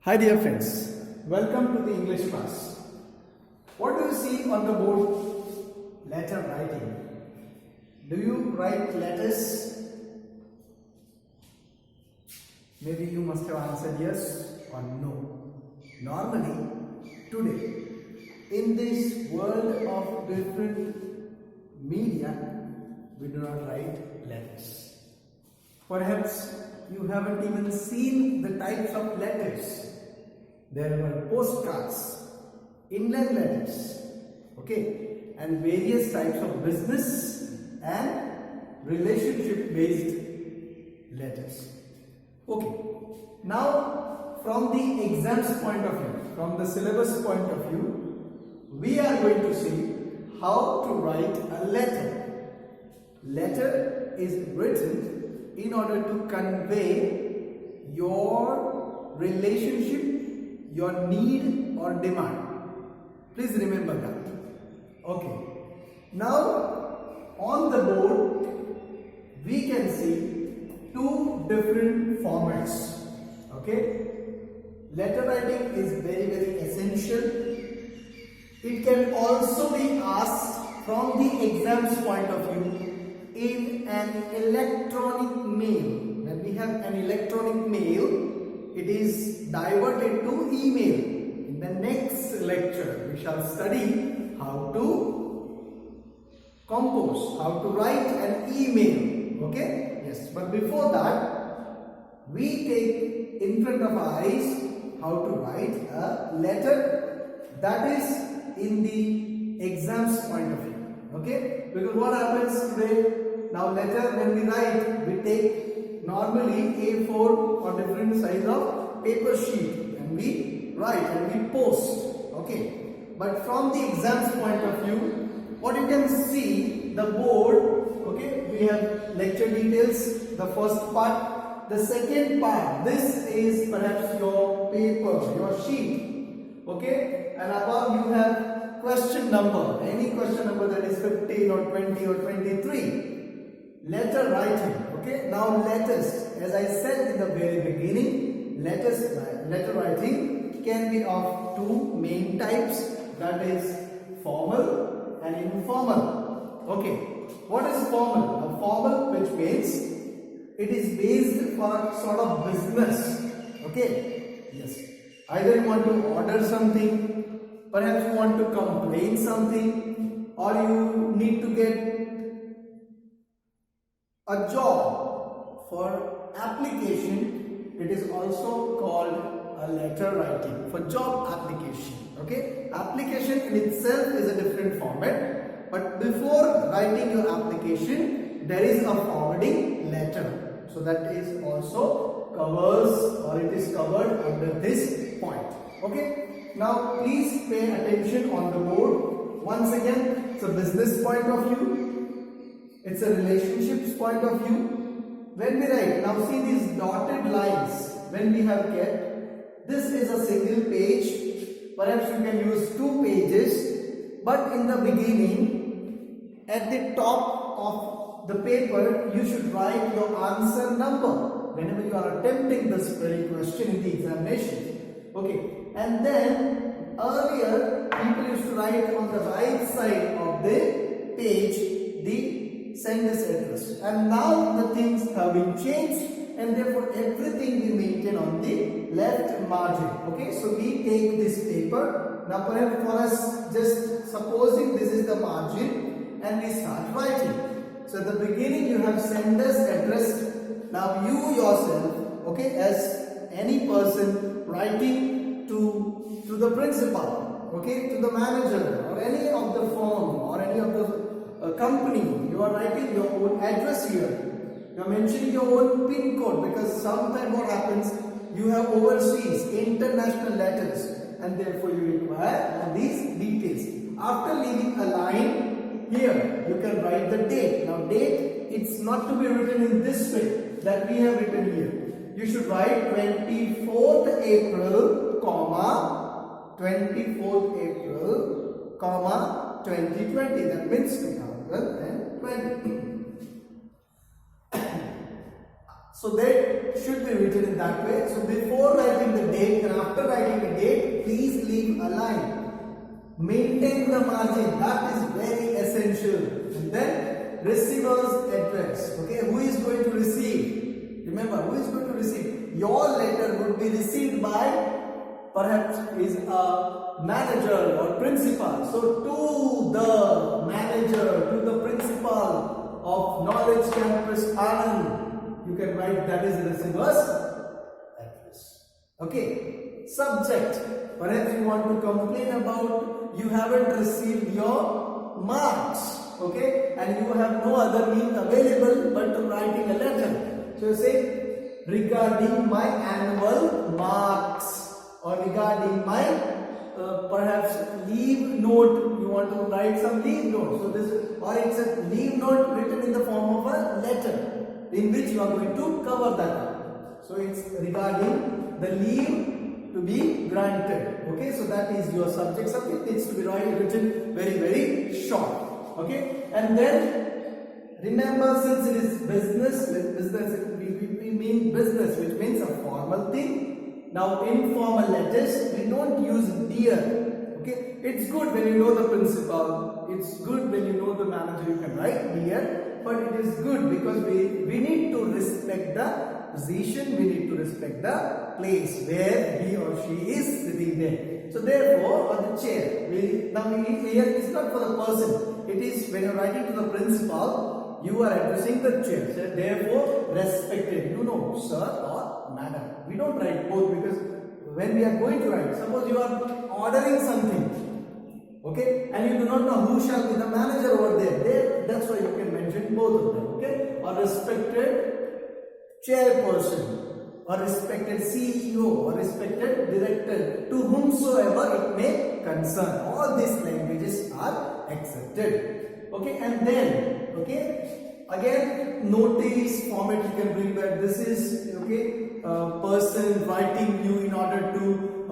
Hi dear friends, welcome to the English class. What do you see on the board? Letter writing. Do you write letters? Maybe you must have answered yes or no. Normally, today, in this world of different media, we do not write letters. Perhaps you haven't even seen the types of letters. There were postcards, inland letters, okay, and various types of business and relationship based letters. Okay, now from the exams point of view, from the syllabus point of view, we are going to see how to write a letter. Letter is written in order to convey your relationship, your need or demand. Please remember that. Okay. Now on the board we can see two different formats. Okay. Letter writing is very essential. It can also be asked from the exam's point of view in an electronic mail. When we have an electronic mail, it is diverted to email. In the next lecture, we shall study how to compose, how to write an email. Okay? Yes. But before that, we take in front of our eyes how to write a letter, that is in the exam's point of view. Okay? Because what happens today, now letter when we write, we take normally A4 or different size of paper sheet and we write and we post. Okay. But from the exam's point of view, what you can see, the board, okay, we have lecture details, the first part. The second part, this is perhaps your paper, your sheet. Okay. And above you have question number, any question number that is 15 or 20 or 23. Letter writing. Okay, now letters, as I said in the very beginning, letter writing can be of two main types, that is formal and informal. Okay, what is formal? A formal, which means it is based for a sort of business. Okay, yes, either you want to order something, perhaps you want to complain something, or you need to get a job for application. It is also called a letter writing for job application. Okay, application in itself is a different format, but before writing your application there is a forwarding letter, so that is also covers, or it is covered under this point. Okay, now please pay attention on the board. Once again, it's a business point of view, it's a relationships point of view. When we write, now see these dotted lines, when we have kept, this is a single page, perhaps you can use 2 pages, but in the beginning, at the top of the paper, you should write your answer number whenever you are attempting this very question in the examination. Okay, and then earlier people used to write on the right side of the page the sender's address, and now the things have been changed and therefore everything we maintain on the left margin. Okay, so we take this paper, now perhaps for us, just supposing this is the margin, and we start writing. So at the beginning you have sender's address. Now you yourself, okay, as any person writing to the principal, okay, to the manager or any of the firm or any of the company, you are writing your own address here. You are mentioning your own pin code, because sometimes what happens, you have overseas international letters and therefore you require all these details. After leaving a line here, you can write the date. Now date, it's not to be written in this way that we have written here. You should write 24th April, comma 24th April, comma 2020. That means 2020. So that should be written in that way. So before writing the date and after writing the date, please leave a line. Maintain the margin. That is very essential. And then receiver's address. Okay, who is going to receive? Remember, who is going to receive? Your letter would be received by perhaps is a manager or principal. So to the manager, to the principal of Knowledge Campus Anand, you can write that is the receiver's address. Okay. Subject. Perhaps you want to complain about you haven't received your marks. Okay. And you have no other means available but writing a letter. So you say regarding my annual marks, or regarding my perhaps leave note, you want to write some leave note. So this, or it's a leave note written in the form of a letter in which you are going to cover that up. So it's regarding the leave to be granted. Okay, so that is your subject. Subject needs to be written very, very short. Okay, and then remember, since it is business, we mean business, which means a formal thing. Now, informal letters, we don't use dear. Okay, it's good when you know the principal, it's good when you know the manager, you can write dear, but it is good because we need to respect the position, we need to respect the place where he or she is sitting there. So therefore, on the chair, here it's not for the person, it is when you are writing to the principal, you are addressing the chair. So therefore, respected, you know, sir or madam. We don't write both because when we are going to write, suppose you are ordering something, okay, and you do not know who shall be the manager over there, that's why you can mention both of them, okay, or respected chairperson, or respected CEO, or respected director, to whomsoever it may concern. All these languages are accepted, okay, and then, okay, again, notice format you can bring back. This is, okay, person writing you in order to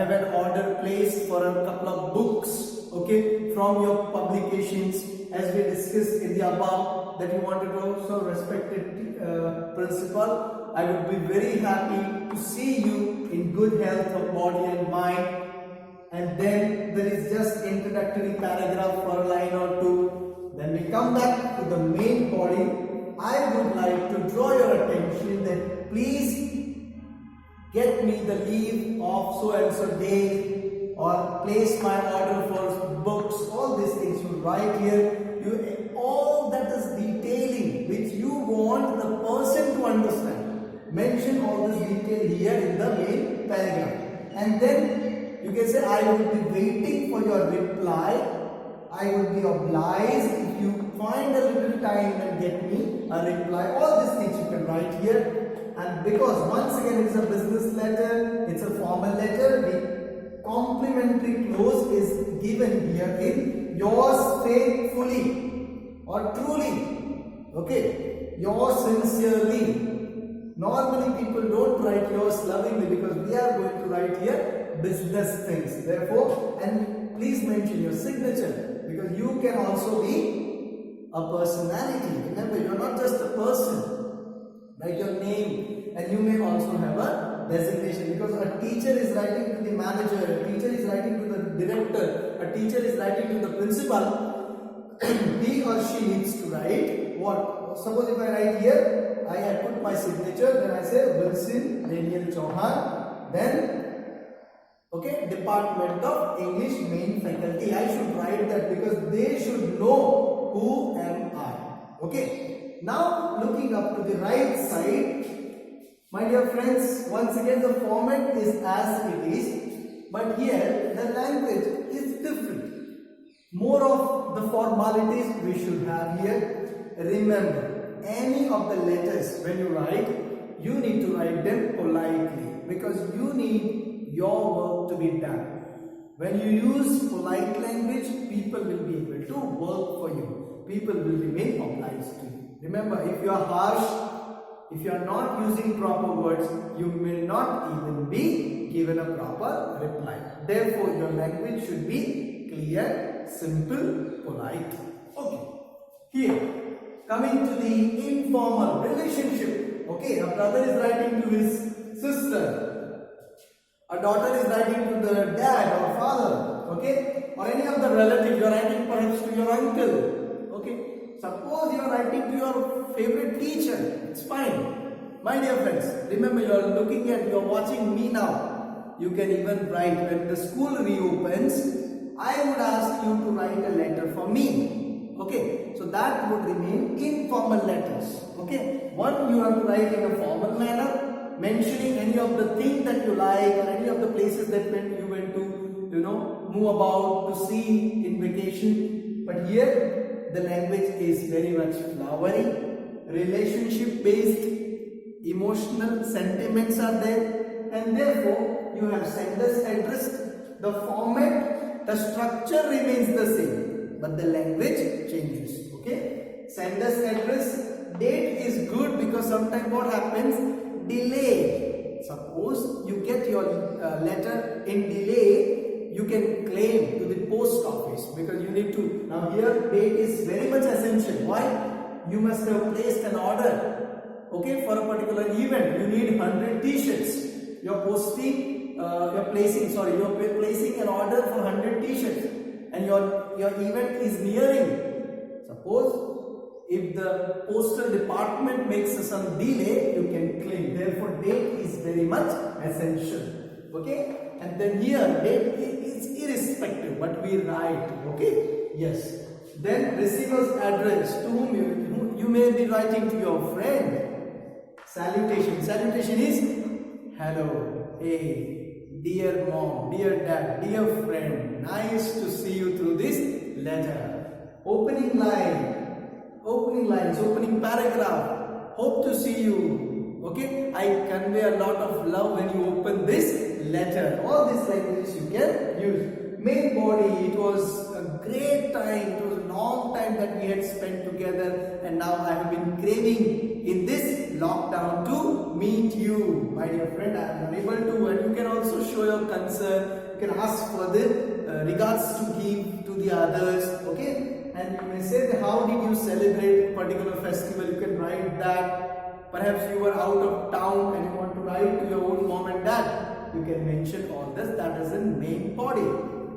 have an order placed for a couple of books, okay, from your publications, as we discussed in the above, that you wanted to also respected principal. I would be very happy to see you in good health of body and mind. And then there is just introductory paragraph for a line or two. Then we come back to the main body. I would like to draw your attention that please get me the leave of so and so day, or place my order for books. All these things you write here. All that is detailing which you want the person to understand. Mention all this detail here in the main paragraph. And then you can say, I will be waiting for your reply. I will be obliged if you find a little time and get me a reply. All these things you can write here. And because once again it's a business letter, it's a formal letter, the complimentary clause is given here in yours faithfully or truly. Okay, yours sincerely. Normally people don't write yours lovingly because we are going to write here business things. Therefore, and please mention your signature, because you can also be a personality. Remember, you are not just a person. Write your name, and you may also have a designation, because a teacher is writing to the manager, a teacher is writing to the director, a teacher is writing to the principal. He or she needs to write what? Suppose if I write here, I put my signature, then I say Wilson Daniel Chauhan, then okay, Department of English main faculty. I should write that because they should know who am I. Okay. Now looking up to the right side, my dear friends, once again the format is as it is, but here the language is different. More of the formalities we should have here. Remember, any of the letters when you write, you need to write them politely, because you need your work to be done. When you use polite language, people will be able to work for you. People will remain obliged to you. Remember, if you are harsh, if you are not using proper words, you may not even be given a proper reply. Therefore, your language should be clear, simple, polite. Okay. Here, coming to the informal relationship. Okay, a brother is writing to his sister. A daughter is writing to the dad or father, okay, or any of the relatives. You are writing perhaps to your uncle, okay. Suppose you are writing to your favorite teacher, it's fine. My dear friends, remember you are looking at, you are watching me now. You can even write when the school reopens. I would ask you to write a letter for me, okay. So that would remain informal letters, okay. One you have to write in a formal manner, mentioning any of the things that you like or any of the places that you went to, move about to see in vacation. But here the language is very much flowery, relationship based, emotional sentiments are there, and therefore you have sender's address. The format, the structure remains the same, but the language changes, okay. Sender's address, date is good because sometimes what happens, delay. Suppose you get your letter in delay, you can claim to the post office because you need to. Now here date is very much essential. Why? You must have placed an order, okay, for a particular event. You need 100 t-shirts. You're placing an order for 100 t-shirts, and your event is nearing. Suppose if the postal department makes some delay, you can claim. Therefore, date is very much essential. Okay? And then here, date is irrespective, but we write. Okay? Yes. Then receiver's address, to whom you may be writing to your friend. Salutation. Salutation is hello, hey, dear mom, dear dad, dear friend. Nice to see you through this letter. Opening line. Opening lines, opening paragraph, hope to see you, okay. I convey a lot of love when you open this letter. All these languages you can use. Main body, it was a great time, it was a long time that we had spent together, and now I have been craving in this lockdown to meet you. My dear friend, I am unable to, and you can also show your concern, you can ask for the regards to give to the others, okay. And you may say that how did you celebrate a particular festival, you can write that. Perhaps you were out of town and you want to write to your own mom and dad, you can mention all this, that is in main body.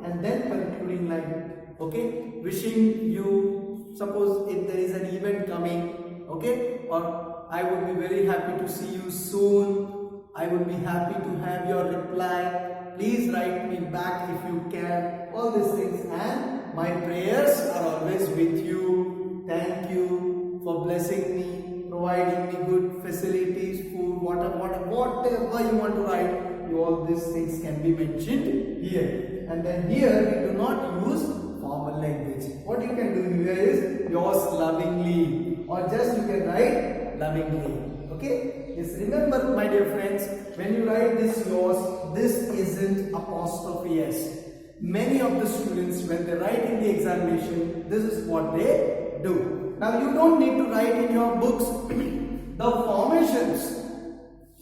And then concluding line, okay, wishing you, suppose if there is an event coming, okay, or I would be very happy to see you soon, I would be happy to have your reply, please write me back if you can, all these things. And my prayers are always with you. Thank you for blessing me, providing me good facilities, food, whatever you want to write. All these things can be mentioned here. And then here we do not use formal language. What you can do here is yours lovingly, or just you can write lovingly. Okay? Yes, remember my dear friends, when you write this yours, this isn't apostrophe s. Many of the students, when they write in the examination, this is what they do. Now you don't need to write in your books the formations.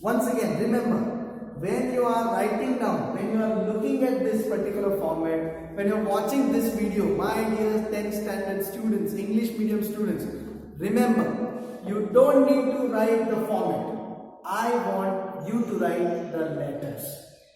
Once again, remember, when you are writing down, when you are looking at this particular format, when you are watching this video, my dear 10th standard students, English medium students, remember, you don't need to write the format. I want you to write the letters.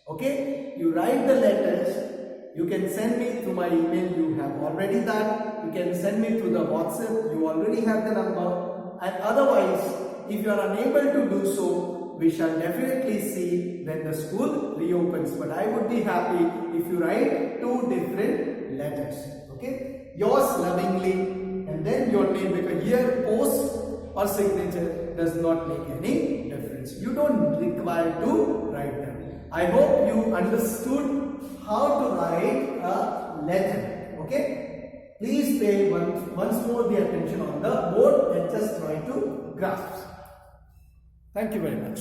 Okay? You write the letters. You can send me through my email, you have already that. You can send me through the WhatsApp, you already have the number. And otherwise, if you are unable to do so, we shall definitely see when the school reopens. But I would be happy if you write 2 different letters. Okay? Yours lovingly, and then your name, because here post or signature does not make any difference. You don't require to write them. I hope you understood how to write a letter. Okay? Please pay once more the attention on the board and just try to grasp. Thank you very much.